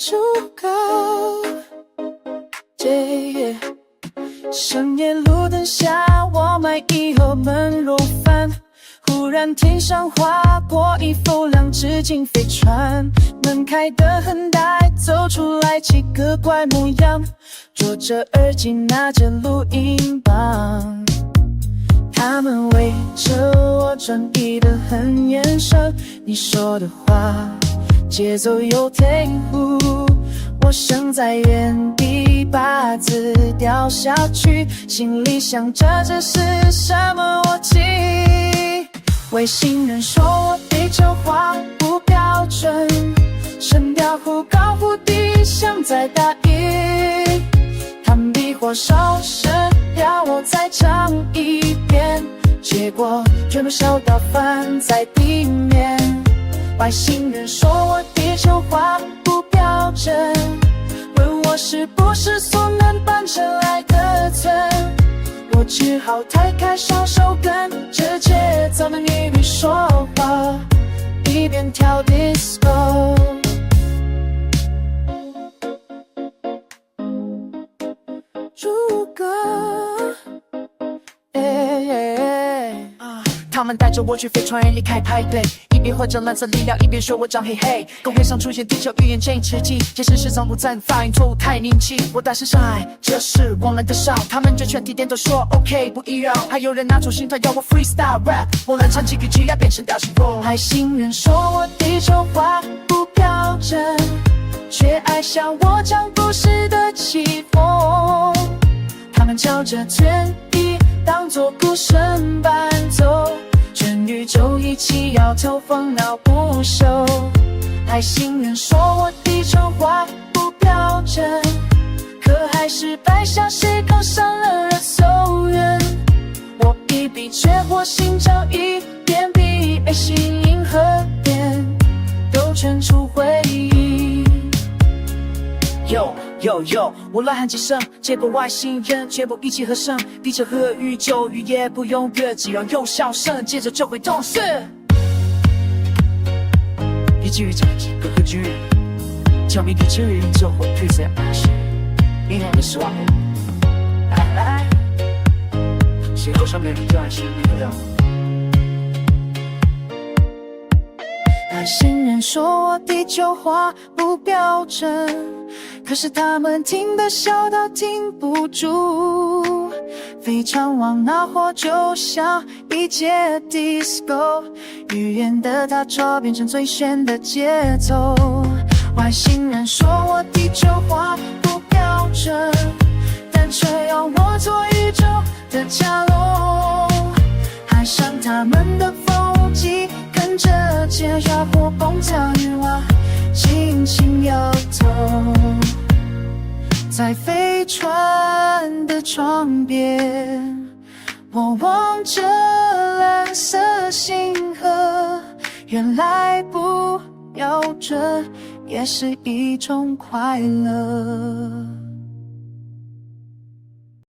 足够。深夜路灯下，我埋以后焖肉饭。忽然天上划过一幅两只金飞船，门开得很大，走出来几个怪模样，着着耳机拿着录音棒。他们围着我转移得很眼神，你说的话节奏有点糊，我剩在原地把字掉下去，心里想着这是什么逻辑。外星人说我地球话不标准，声调忽高忽低像在打印，他们比火烧声要我再唱一遍，结果全部笑到翻在地面。外星人说我地球话不标准，问我是不是所能搬成来的村，我只好抬开双手跟着节奏的音律说话，一边跳 disco。 如果他们带着我去飞船离开台北，一边喝着蓝色饮料，一边说我长黑黑。公屏上出现地球预言这吃鸡，解释是脏不赞，发音错误太凝气。我大声上海，这是往来的少，他们就全体点头说 OK 不依绕。还有人拿出新团要我 freestyle rap， 我乱唱几句 G 要变成调性 roll。外星人说我地球话不标准，却爱向我讲故事的起风。他们叫这旋律当作鼓声伴奏，全宇宙一起摇头晃脑不休。外星人说我地球话不标准，可还是白瞎时刻上了热搜人。我一笔却火星找一遍，比 A 星银河边都圈出回忆。yo，我乱喊几声，结果外星人全部一气呵成，地球和宇宙语也不用乐，只要有笑声，接着就会动势。一句讲几个歌剧，叫你地球人就会退在安息，银河的失望。来，星球上面就爱是你的。外星人说我地球话不标准，可是他们听得笑到停不住，非常往那火就像一节 disco， 语言的大潮变成最炫的节奏。外星人说我地球话不标准，但却要我做宇宙的角落，爱上他们的风机，跟着节绕火蹦跳女娲，轻轻摇头。在飞船的窗边，我望着蓝色星河，原来不标准也是一种快乐。